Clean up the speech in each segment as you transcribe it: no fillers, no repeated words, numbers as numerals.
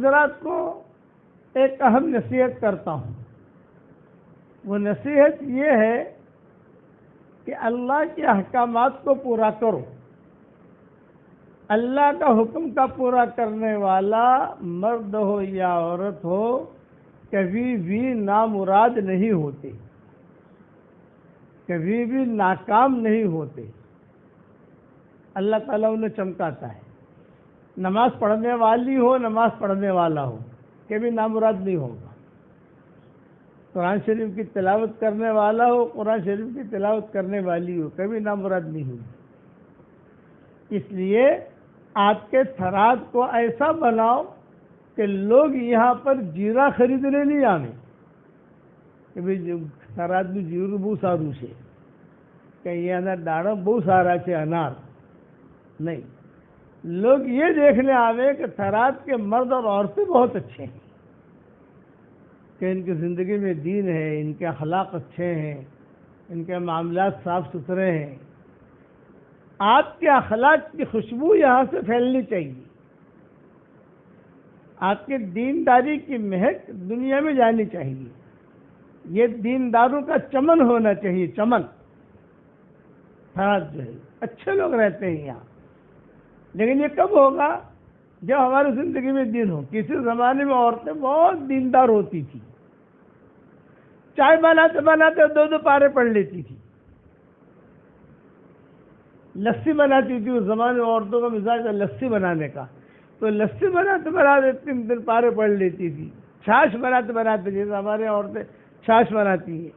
حضرات کو ایک اہم نصیحت کرتا ہوں. وہ نصیحت یہ ہے کہ اللہ کے احکامات کو پورا کرو. اللہ کا حکم کا پورا کرنے والا مرد ہو یا عورت ہو کبھی بھی نامراد نہیں ہوتے، کبھی بھی ناکام نہیں ہوتے. اللہ تعالیٰ انہیں چمکاتا ہے. نماز پڑھنے والی ہو، نماز پڑھنے والا ہو، کبھی نامراد نہیں ہوگا. قرآن شریف کی تلاوت کرنے والا ہو، قرآن شریف کی تلاوت کرنے والی ہو، کبھی نامراد نہیں ہوگی. اس لیے آپ کے تھرات کو ایسا بناؤ کہ لوگ یہاں پر جیرا خریدنے نہیں آنے کہ بھئی تھرات بھی جیرو بہت ساروں سے کہ یہ انا ڈاڑا بہت سارا سے انار نہیں. لوگ یہ دیکھنے آوے کہ تھرات کے مرد اور عورتیں بہت اچھے ہیں، کہ ان کی زندگی میں دین ہے، ان کے اخلاق اچھے ہیں، ان کے معاملات صاف ستھرے ہیں. آپ کے اخلاق کی خوشبو یہاں سے پھیلنی چاہیے. آپ کے دینداری کی مہک دنیا میں جانی چاہیے. یہ دینداروں کا چمن ہونا چاہیے. چمن جو ہے اچھے لوگ رہتے ہیں یہاں. لیکن یہ کب ہوگا؟ جب ہماری زندگی میں دین ہو. کسی زمانے میں عورتیں بہت دیندار ہوتی تھی، چائے بناتے بناتے 2 پارے پڑھ لیتی تھی. لسی بناتی تھی. اس زمانے میں عورتوں کا مزاج تھا لسی بنانے کا، تو لسی بناتے بناتے 3 پارے پڑھ لیتی تھی. چھاچھ بناتے بناتے، جیسے ہمارے عورتیں چھاچھ بناتی ہیں،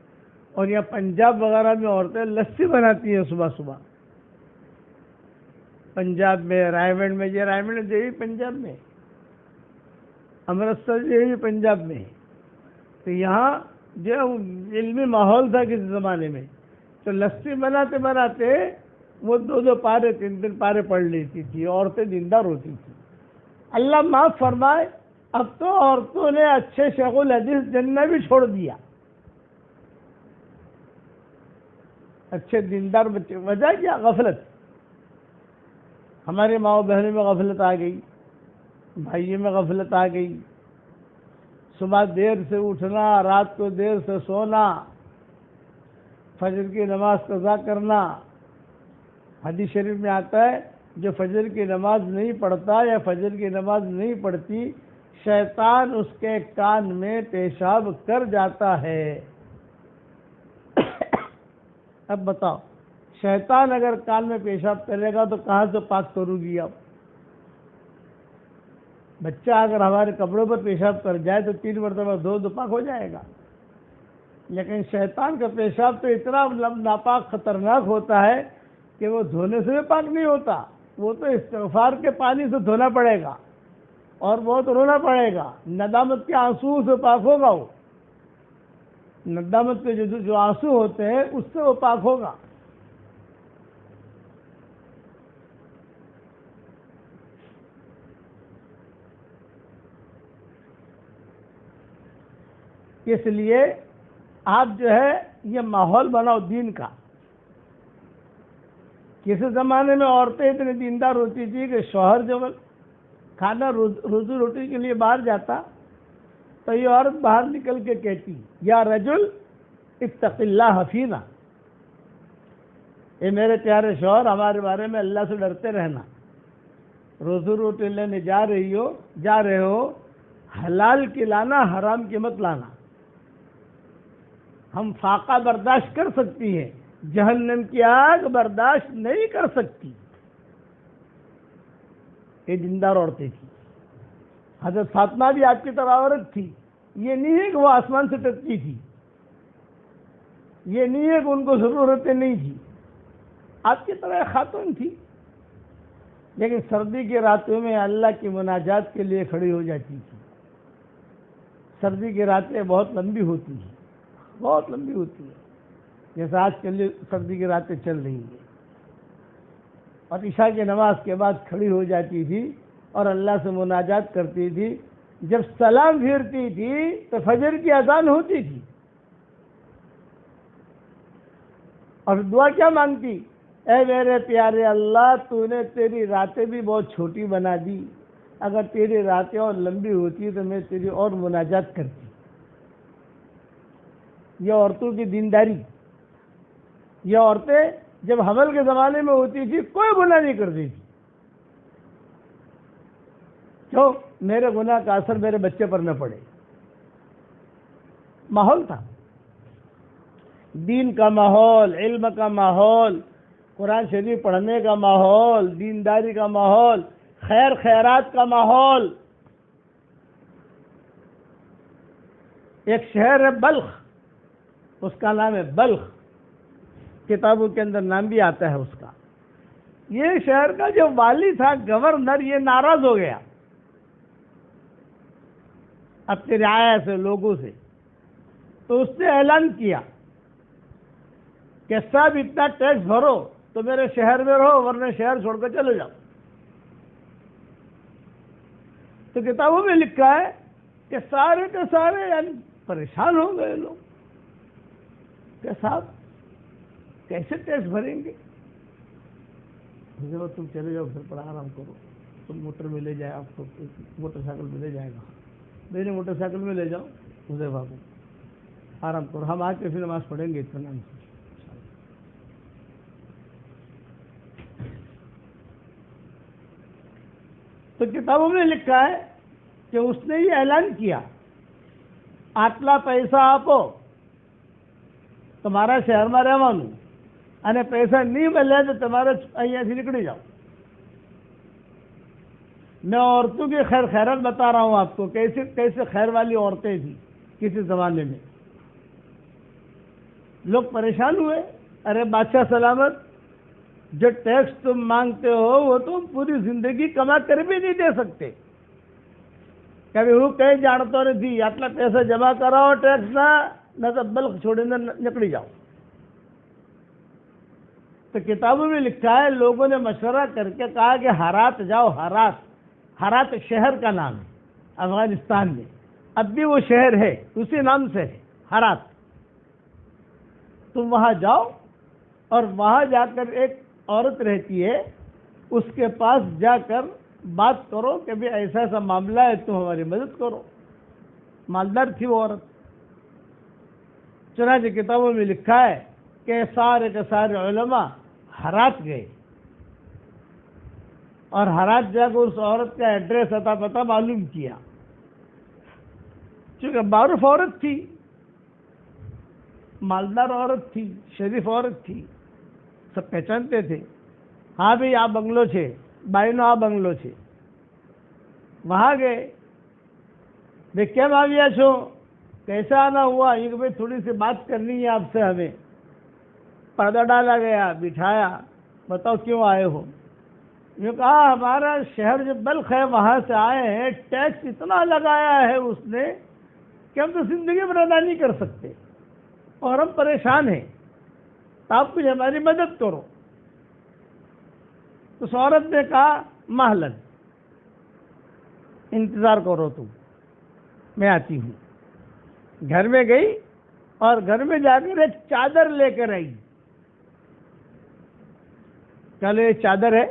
اور یہاں پنجاب وغیرہ میں عورتیں لسی بناتی ہیں صبح صبح. پنجاب میں رائے گنج میں، یہ رائے گنج یہ بھی پنجاب میں، امرتسر یہ بھی پنجاب میں ہے. تو یہاں جو علمی ماحول تھا کسی زمانے میں، تو لسی بناتے بناتے وہ 2 پارے 3 پارے پڑھ لیتی تھی. عورتیں دیندار ہوتی تھی. اللہ معاف فرمائے، اب تو عورتوں نے اچھے شیخ الحدیث جننا بھی چھوڑ دیا. اچھے دیندار بچے. وجہ کیا؟ غفلت. ہمارے ماؤں بہنوں میں غفلت آ گئی، بھائیوں میں غفلت آ گئی. صبح دیر سے اٹھنا، رات کو دیر سے سونا، فجر کی نماز قضا کرنا. حدیث شریف میں آتا ہے جو فجر کی نماز نہیں پڑھتا یا فجر کی نماز نہیں پڑھتی، شیطان اس کے کان میں پیشاب کر جاتا ہے. اب بتاؤ، شیطان اگر کان میں پیشاب کرے گا تو کہاں سے پاک کروں گی اب؟ بچہ اگر ہمارے کپڑوں پر پیشاب کر جائے تو 3 مرتبہ دو پاک ہو جائے گا. لیکن شیطان کا پیشاب تو اتنا ناپاک خطرناک ہوتا ہے کہ وہ دھونے سے بھی پاک نہیں ہوتا. وہ تو استغفار کے پانی سے دھونا پڑے گا اور بہت رونا پڑے گا. ندامت کے آنسو سے پاک ہوگا. وہ ندامت کے جو آنسو ہوتے ہیں اس سے وہ پاک ہوگا. اس لیے آپ جو ہے یہ ماحول بناؤ دین کا. کسی زمانے میں عورتیں اتنی دیندار ہوتی تھی کہ شوہر جب کھانا روزی روٹی کے لیے باہر جاتا تو یہ عورت باہر نکل کے کہتی، یا رجل اتق اللہ فینا، اے میرے پیارے شوہر ہمارے بارے میں اللہ سے ڈرتے رہنا. روزی روٹی لینے جا رہے ہو، حلال کی لانا، حرام کی مت لانا. ہم فاقہ برداشت کر سکتی ہیں، جہنم کی آگ برداشت نہیں کر سکتی. یہ دیندار عورتیں تھیں. حضرت فاطمہ بھی آپ کی طرح عورت تھی. یہ نہیں ہے کہ وہ آسمان سے ٹپتی تھی، یہ نہیں ہے کہ ان کو ضرورتیں نہیں تھی. آپ کی طرح خاتون تھی، لیکن سردی کی راتوں میں اللہ کی مناجات کے لیے کھڑی ہو جاتی تھی. سردی کی راتیں بہت لمبی ہوتی ہیں، بہت لمبی ہوتی ہیں، جیسے آج کے لیے سردی کی راتیں چل رہی ہیں. اور عشاء کی نماز کے بعد کھڑی ہو جاتی تھی اور اللہ سے مناجات کرتی تھی. جب سلام پھیرتی تھی تو فجر کی اذان ہوتی تھی اور دعا کیا مانگتی؟ اے میرے پیارے اللہ، تو نے تیری راتیں بھی بہت چھوٹی بنا دی. اگر تیری راتیں اور لمبی ہوتی تو میں تیری اور مناجات کرتی. یہ عورتوں کی دینداری. یہ عورتیں جب حمل کے زمانے میں ہوتی تھی کوئی گناہ نہیں کرتی تھی. کیوں؟ میرے گناہ کا اثر میرے بچے پر نہ پڑے. ماحول تھا، دین کا ماحول، علم کا ماحول، قرآن شریف پڑھنے کا ماحول، دینداری کا ماحول، خیر خیرات کا ماحول. ایک شہر ہے بلخ، اس کا نام ہے بلخ، کتابوں کے اندر نام بھی آتا ہے اس کا. یہ شہر کا جو والی تھا، گورنر، یہ ناراض ہو گیا اپنی رعایا سے، لوگوں سے. تو اس نے اعلان کیا کہ سب اتنا ٹیکس بھرو تو میرے شہر میں رہو، ورنہ شہر چھوڑ کر چلے جاؤ. تو کتابوں میں لکھا ہے کہ سارے کے سارے یعنی پریشان ہو گئے لوگ کہ صاحب کیسے ٹیکس بھریں گے. تم چلے جاؤ، پھر بڑا آرام کرو، تم موٹر میں لے جائے، آپ کو موٹر سائیکل میں لے جائے گا، میری موٹر سائیکل میں لے جاؤ، مجھے بابو آرام کرو، ہم آ کے پھر نماز پڑھیں گے اطمینان سے. تو کتابوں میں لکھا ہے کہ اس نے یہ اعلان کیا، آٹلا پیسہ આપો તમારા શહેરમાં રહેવાનું અને પૈસા નહીં મળે તો તમારે અહીંયાથી નીકળી જાઓ. میں عورتوں کی خیر خیرات بتا رہا ہوں آپ کو، کیسے کیسے خیر والی عورتیں تھیں کسی زمانے میں. لوگ پریشان ہوئے، ارے بادشاہ سلامت، جو ٹیکس تم مانگتے ہو وہ تم پوری زندگی کما کر بھی نہیں دے سکتے. کبھی وہ کہیں جانتا نہیں، آٹلا پیسہ جمع کراؤ ٹیکس نہ تو بلخ چھوڑنے نکلی جاؤ. تو کتابوں میں لکھا ہے لوگوں نے مشورہ کر کے کہا کہ ہرات جاؤ. ہرات شہر کا نام ہے افغانستان میں، اب بھی وہ شہر ہے، اسی نام سے ہے ہرات. تم وہاں جاؤ اور وہاں جا کر ایک عورت رہتی ہے، اس کے پاس جا کر بات کرو کہ بھی ایسا ایسا معاملہ ہے، تم ہماری مدد کرو. مالدار تھی وہ عورت. چنانچہ کتابوں میں لکھا ہے کہ سارے کے سارے علماء ہرات گئے اور ہرات جا کر اس عورت کا ایڈریس عطا پتہ معلوم کیا. چونکہ معروف عورت تھی، مالدار عورت تھی، شریف عورت تھی، سب پہچانتے تھے. ہاں بھی آ بنگلو چھے، بائنو آ بنگلو چھے. وہاں گئے، بھائی کیا آیا چھو، کیسا آنا ہوا؟ یہ کہ بھائی تھوڑی سی بات کرنی ہے آپ سے. ہمیں پردہ ڈالا گیا، بٹھایا، بتاؤ کیوں آئے ہو؟ یہ کہا ہمارا شہر جو بلخ ہے وہاں سے آئے ہیں، ٹیکس اتنا لگایا ہے اس نے کہ ہم تو زندگی میں ادا نہیں کر سکتے اور ہم پریشان ہیں، تو آپ کچھ ہماری مدد کرو. اس عورت نے کہا مہلن، انتظار کرو تم، میں آتی ہوں. گھر میں گئی اور گھر میں جا کر ایک چادر لے کر آئی. چلو یہ چادر ہے،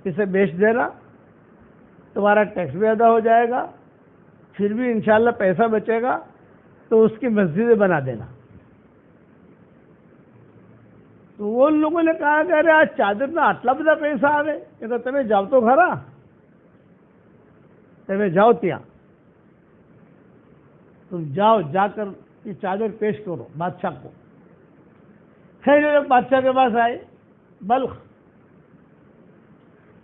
اسے بیچ دینا، تمہارا ٹیکس بھی ادا ہو جائے گا، پھر بھی انشاءاللہ پیسہ بچے گا تو اس کی مسجد بنا دینا. تو وہ لوگوں نے کہا کہ ارے آج چادر میں آٹلا بڑا پیسہ آوے. کہ تمہیں جاؤ تو گھر تمہیں جاؤ تیا، تم جاؤ، جا کر یہ چادر پیش کرو بادشاہ کو. خیر لوگ بادشاہ کے پاس آئے بلخ،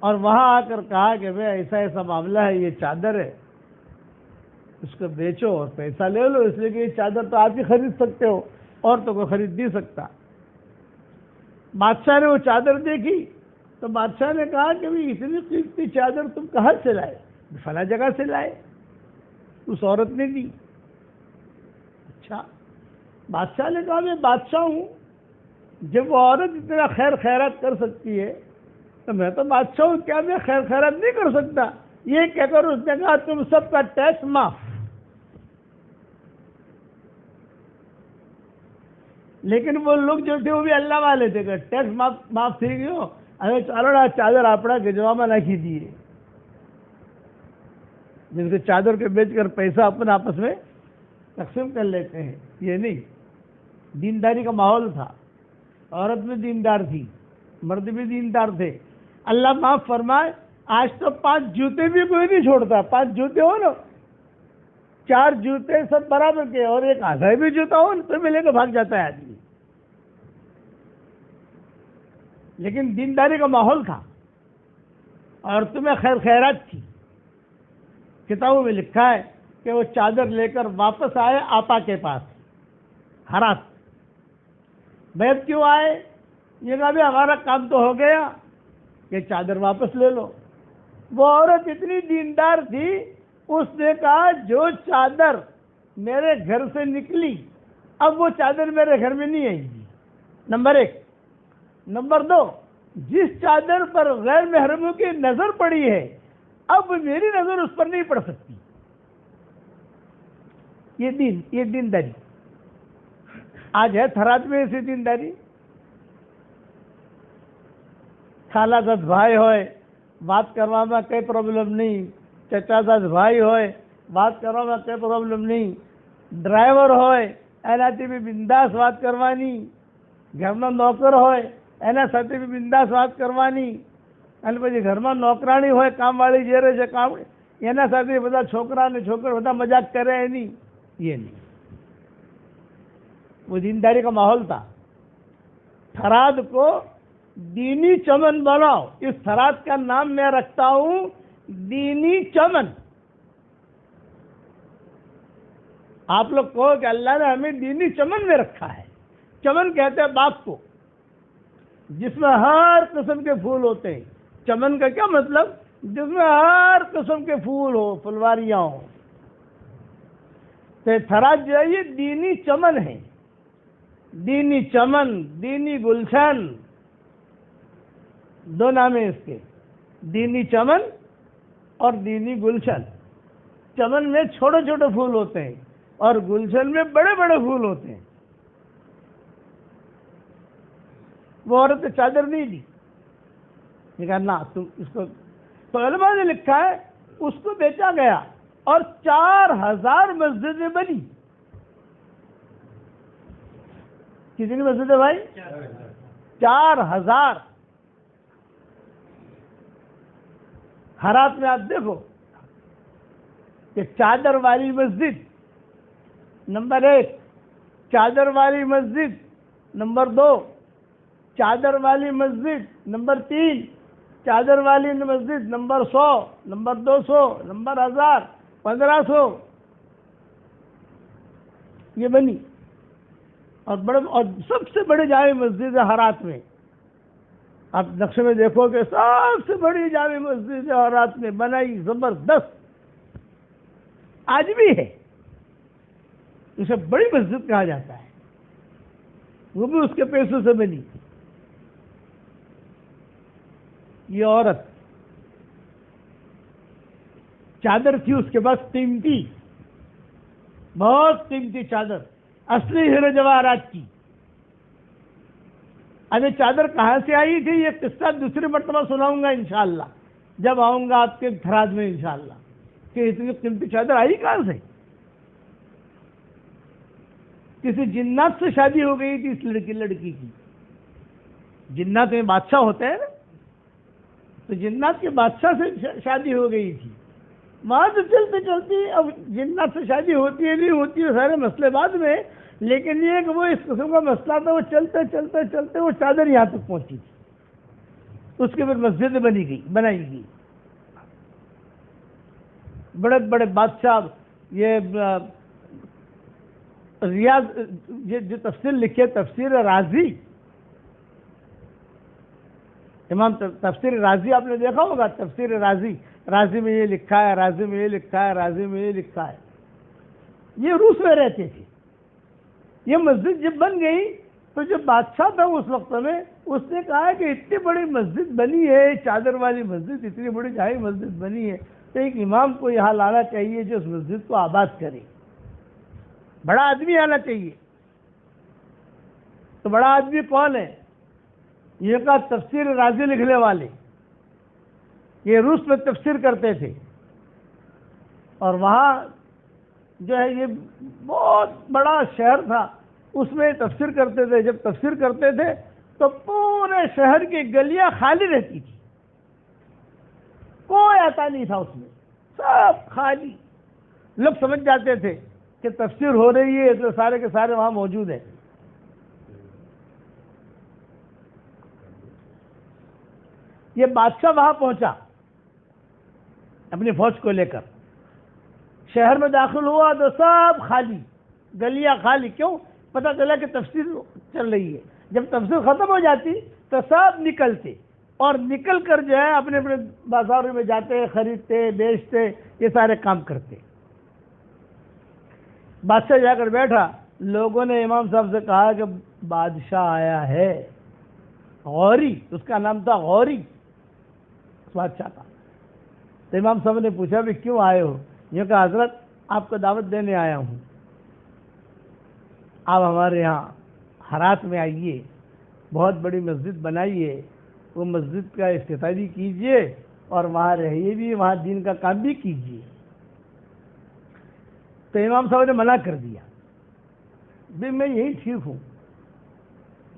اور وہاں آ کر کہا کہ بھائی ایسا ایسا معاملہ ہے، یہ چادر ہے، اس کو بیچو اور پیسہ لے لو، اس لیے کہ یہ چادر تو آپ ہی خرید سکتے ہو، اور تو کوئی خرید نہیں سکتا. بادشاہ نے وہ چادر دیکھی تو بادشاہ نے کہا کہ بھائی اتنی قیمتی چادر تم کہاں سے لائے؟ فلاں جگہ سے لائے. اس عورت نے دی. اچھا. بادشاہ نے کہا میں بادشاہ ہوں، جب وہ عورت اتنا خیر خیرات کر سکتی ہے تو میں تو بادشاہ ہوں، کیا میں خیر خیرات نہیں کر سکتا؟ یہ کہہ کر اس نے کہا تم سب کا ٹیکس معاف. لیکن وہ لوگ جو تھے وہ بھی اللہ والے تھے کہ ٹیکس معاف થઈ ગયો، હવે ચાલો આ ચાદર આપણા ગજવામાં નાખી દઈએ. جن سے چادر کے بیچ کر پیسہ اپنے آپس میں تقسیم کر لیتے ہیں، یہ نہیں، دینداری کا ماحول تھا، عورت بھی دیندار تھی، مرد بھی دیندار تھے۔ اللہ معاف فرمائے، آج تو 5 جوتے بھی کوئی نہیں چھوڑتا، 5 جوتے ہو نا، 4 جوتے سب برابر کے اور ایک آدھا بھی جوتا ہو تو بھی لے کے بھاگ جاتا ہے آدمی۔ لیکن دینداری کا ماحول تھا اور تمہیں خیر خیرات تھی۔ کتابوں میں لکھا ہے کہ وہ چادر لے کر واپس آئے آپا کے پاس ہرات۔ بیت کیوں آئے؟ یہ کہا بھی ہمارا کام تو ہو گیا، کہ چادر واپس لے لو۔ وہ عورت اتنی دیندار تھی، اس نے کہا جو چادر میرے گھر سے نکلی اب وہ چادر میرے گھر میں نہیں آئے گی، نمبر 1۔ نمبر 2، جس چادر پر غیر محرموں کی نظر پڑی ہے اب میری نظر اس پر نہیں پڑ سکتی۔ یہ دینداری آج ہے تھرات میں ایسی دینداری۔ خالہ زاد بھائی ہوئے بات کروا میں کوئی پرابلم نہیں، چچا زاد بھائی ہوئے بات کروا میں کوئی پرابلم نہیں، ڈرائیور ہوئے ایلاتی بھی بنداس بات کروانی، گھر میں نوکر ہوئے اینا ساتھی بھی بنداس بات کروانی، અને પછી ઘરમાં નોકરાણી હોય કામવાળી જે રહે છે કામ એના સાથે બધા છોકરા અને છોકરા બધા મજાક કરે એની یہ نہیں، وہ دینداری کا ماحول تھا۔ تھراد کو دینی چمن بناؤ، اس تھراد کا نام میں رکھتا ہوں دینی چمن۔ آپ لوگ کہو کہ اللہ نے ہمیں دینی چمن میں رکھا ہے۔ چمن کہتے ہیں باغ کو جس میں ہر قسم کے پھول ہوتے ہیں۔ چمن کا کیا مطلب؟ جس میں ہر قسم کے پھول ہو، پھلواریاں ہوں۔ تو تھراد جو ہے یہ دینی چمن ہے، دینی چمن، دینی گلشن، دو نام ہیں اس کے، دینی چمن اور دینی گلشن۔ چمن میں چھوٹے چھوٹے پھول ہوتے ہیں اور گلشن میں بڑے بڑے پھول ہوتے ہیں۔ وہ عورت نے چادر نہیں دی، یہ کہا نا تم اس کو، تو علماء نے لکھا ہے اس کو بیچا گیا اور 4000 مسجدیں بنی۔ کتنی مسجدیں بھائی؟ 4000۔ ہرات میں آپ دیکھو کہ چادر والی مسجد نمبر 1، چادر والی مسجد نمبر 2، چادر والی مسجد نمبر 3، چادر والی مسجد نمبر 100، نمبر 200، نمبر 1000، 1500 یہ بنی۔ اور سب سے بڑی جامع مسجد ہے ہرات میں۔ آپ نقشے میں دیکھو کہ سب سے بڑی جامع مسجد ہے ہرات میں، بنائی زبردست، آج بھی ہے، اسے بڑی مسجد کہا جاتا ہے، وہ بھی اس کے پیسوں سے بنی۔ یہ عورت چادر تھی اس کے پاس قیمتی، بہت قیمتی چادر، اصلی ہیرے جواہرات کی۔ اب یہ چادر کہاں سے آئی تھی یہ قصہ دوسری مرتبہ سناؤں گا انشاءاللہ، جب آؤں گا آپ کے تھراد میں انشاءاللہ، کہ اتنی قیمتی چادر آئی کہاں سے۔ کسی جنات سے شادی ہو گئی تھی اس لڑکی کی، جنات میں بادشاہ ہوتے ہیں نا، تو جنات کے بادشاہ سے شادی ہو گئی تھی۔ وہاں تو چلتے چلتی، اب جنات سے شادی ہوتی ہے نہیں ہوتی ہے سارے مسئلے بعد میں، لیکن یہ کہ وہ اس قسم کا مسئلہ تھا، وہ چلتے چلتے چلتے وہ چادر یہاں تک پہنچی تھی، اس کے بعد مسجد بنائی گئی۔ بڑے بڑے بادشاہ، یہ ریاض، جو تفسیر لکھے تفسیر رازی، امام تفسیر رازی آپ نے دیکھا ہوگا، تفسیر رازی میں یہ لکھا ہے، رازی میں یہ لکھا ہے، رازی میں یہ لکھا ہے۔ یہ روس میں رہتے تھے۔ یہ مسجد جب بن گئی تو جو بادشاہ تھا اس وقت میں، اس نے کہا کہ اتنی بڑی مسجد بنی ہے، چادر والی مسجد، اتنی بڑی جامع مسجد بنی ہے، تو ایک امام کو یہاں لانا چاہیے جو اس مسجد کو آباد کرے، بڑا آدمی آنا چاہیے۔ تو بڑا آدمی کون ہے؟ یہ کا تفسیر رازی لکھنے والے، یہ روس میں تفسیر کرتے تھے، اور وہاں جو ہے یہ بہت بڑا شہر تھا، اس میں تفسیر کرتے تھے. جب تفسیر کرتے تھے تو پورے شہر کی گلیاں خالی رہتی تھی، کوئی آتا نہیں تھا، اس میں سب خالی. لوگ سمجھ جاتے تھے کہ تفسیر ہو رہی ہے تو سارے کے سارے وہاں موجود ہیں. یہ بادشاہ وہاں پہنچا اپنی فوج کو لے کر، شہر میں داخل ہوا تو سب خالی، گلیاں خالی. کیوں؟ پتہ چلا کہ تفسیر چل رہی ہے. جب تفسیر ختم ہو جاتی تو سب نکلتے، اور نکل کر جو ہے اپنے اپنے بازاروں میں جاتے، خریدتے، بیچتے، یہ سارے کام کرتے. بادشاہ جا کر بیٹھا. لوگوں نے امام صاحب سے کہا کہ بادشاہ آیا ہے، غوری، اس کا نام تھا غوری بادشاہ کا. تو امام صاحب نے پوچھا بھی کیوں آئے ہو؟ یہ کہا حضرت آپ کو دعوت دینے آیا ہوں، آپ ہمارے یہاں ہرات میں آئیے، بہت بڑی مسجد بنائیے، وہ مسجد کا افتتاح بھی کیجیے اور وہاں رہیے بھی، وہاں دین کا کام بھی کیجیے. تو امام صاحب نے منع کر دیا، بھی میں یہی ٹھیک ہوں،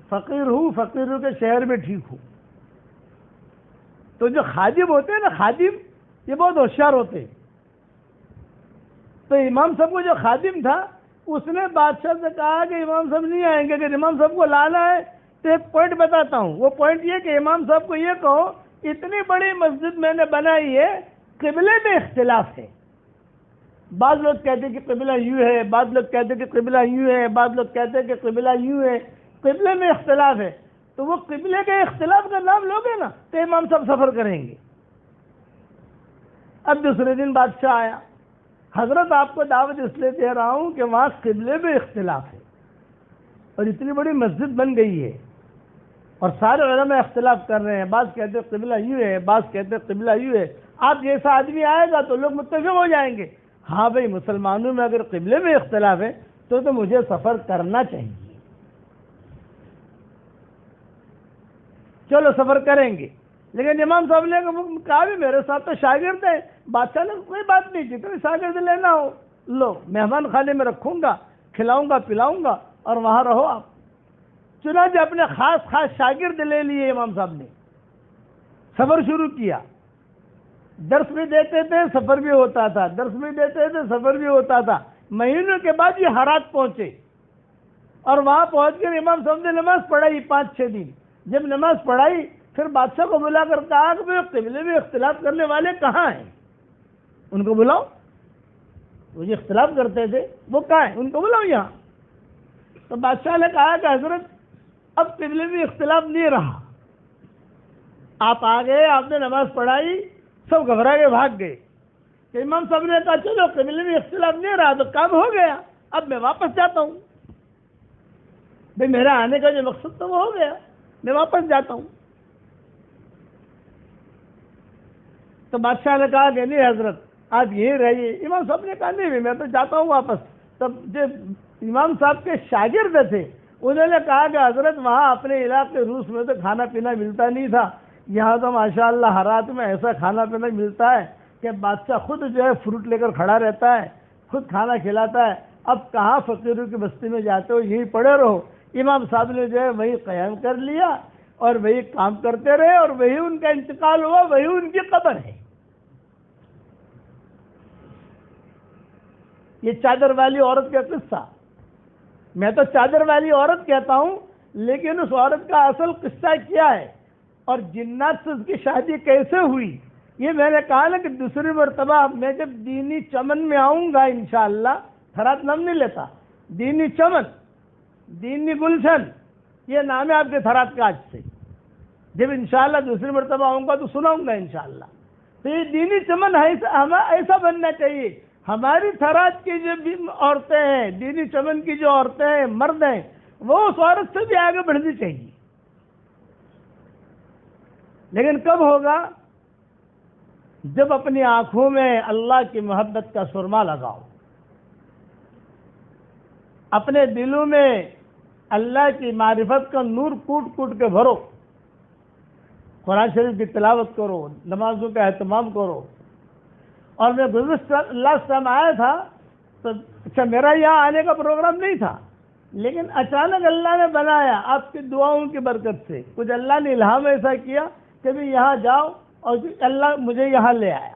فقیر ہوں کے شہر میں ٹھیک ہوں. تو جو خادم ہوتے ہیں نا، خادم یہ بہت ہوشیار ہوتے ہیں. تو امام صاحب کو جو خادم تھا اس نے بادشاہ سے کہا کہ امام صاحب نہیں آئیں گے، اگر امام صاحب کو لانا ہے تو ایک پوائنٹ بتاتا ہوں. وہ پوائنٹ یہ کہ امام صاحب کو یہ کہو اتنی بڑی مسجد میں نے بنائی ہے، قبلے میں اختلاف ہے. بعض لوگ کہتے ہیں کہ قبلہ یوں ہے، بعض لوگ کہتے ہیں کہ قبلہ یوں ہے، بعض لوگ کہتے ہیں کہ قبلہ یوں ہے. قبلے میں اختلاف ہے، تو وہ قبلے کے اختلاف کا نام لوگے نا تو امام صاحب سفر کریں گے. اب دوسرے دن بادشاہ آیا، حضرت آپ کو دعوت اس لیے دے رہا ہوں کہ وہاں قبلے میں اختلاف ہے اور اتنی بڑی مسجد بن گئی ہے اور سارے علماء اختلاف کر رہے ہیں، بعض کہتے ہیں قبلہ یوں ہے، بعض کہتے ہیں قبلہ یوں ہے. آپ جیسا آدمی آئے گا تو لوگ متفق ہو جائیں گے. ہاں بھائی، مسلمانوں میں اگر قبلے میں اختلاف ہے تو مجھے سفر کرنا چاہیے، چلو سفر کریں گے. لیکن امام صاحب نے کہا بھی میرے ساتھ تو شاگرد ہیں. بادشاہ نے کوئی بات نہیں کی، تو شاگرد لینا ہو لو، مہمان خانے میں رکھوں گا، کھلاؤں گا پلاؤں گا اور وہاں رہو آپ. چنانچہ اپنے خاص شاگرد لے لیے امام صاحب نے، سفر شروع کیا. درس بھی دیتے تھے، سفر بھی ہوتا تھا، درس بھی دیتے تھے، سفر بھی ہوتا تھا. مہینوں کے بعد یہ ہرات پہنچے اور وہاں پہنچ کر امام صاحب نے نماز پڑھائی 5-6 دن. جب نماز پڑھائی پھر بادشاہ کو بلا کر کہا کہ قبلے میں اختلاف کرنے والے کہاں ہیں؟ ان کو بلاؤ. وہ جو اختلاف کرتے تھے وہ کہاں ہیں؟ ان کو بلاؤ یہاں. تو بادشاہ نے کہا کہ حضرت اب قبلے میں اختلاف نہیں رہا، آپ آ گئے، آپ نے نماز پڑھائی، سب گھبرا کے بھاگ گئے. کہ امام صاحب نے کہا چلو قبلے میں اختلاف نہیں رہا تو کام ہو گیا، اب میں واپس جاتا ہوں. بھئی میرا آنے کا جو مقصد تھا وہ ہو گیا، میں واپس جاتا ہوں. تو بادشاہ نے کہا کہ نہیں حضرت آپ یہیں رہیے. امام صاحب نے کہا نہیں میں تو جاتا ہوں واپس. تب جو امام صاحب کے شاگرد تھے انہوں نے کہا کہ حضرت وہاں اپنے علاقے روس میں تو کھانا پینا ملتا نہیں تھا، یہاں تو ماشاءاللہ ہرات میں ایسا کھانا پینا ملتا ہے کہ بادشاہ خود جو ہے فروٹ لے کر کھڑا رہتا ہے، خود کھانا کھلاتا ہے. اب کہاں فقیروں کی بستی میں جاتے ہو، یہیں پڑے رہو. امام صاحب نے جو ہے وہی قیام کر لیا اور وہی کام کرتے رہے اور وہی ان کا انتقال ہوا، وہی ان کی قبر ہے. یہ چادر والی عورت کا قصہ، میں تو چادر والی عورت کہتا ہوں لیکن اس عورت کا اصل قصہ کیا ہے اور جنات سے اس کی شادی کیسے ہوئی، یہ میں نے کہا نا کہ دوسری مرتبہ میں جب دینی چمن میں آؤں گا انشاءاللہ، تھرات نام نہیں لیتا، دینی چمن، دینی گلشن، یہ نام ہے آپ کے تھرات کا. آج سے جب انشاءاللہ دوسری مرتبہ آؤں گا تو سناؤں گا انشاءاللہ. تو یہ دینی چمن ایسا بننا چاہیے. ہماری تھرات کی جو عورتیں ہیں، دینی چمن کی جو عورتیں ہیں، مرد ہیں، وہ اس عورت سے بھی آگے بڑھنی چاہیے. لیکن کب ہوگا؟ جب اپنی آنکھوں میں اللہ کی محبت کا سرما لگاؤ، اپنے دلوں میں اللہ کی معرفت کا نور کوٹ کوٹ کے بھرو، قرآن شریف کی تلاوت کرو، نمازوں کا اہتمام کرو اور میں گزشتہ لاسٹ ٹائم آیا تھا تو اچھا میرا یہاں آنے کا پروگرام نہیں تھا، لیکن اچانک اللہ نے بنایا آپ کی دعاؤں کی برکت سے، کچھ اللہ نے الہام ایسا کیا کہ بھی یہاں جاؤ، اور اللہ مجھے یہاں لے آیا۔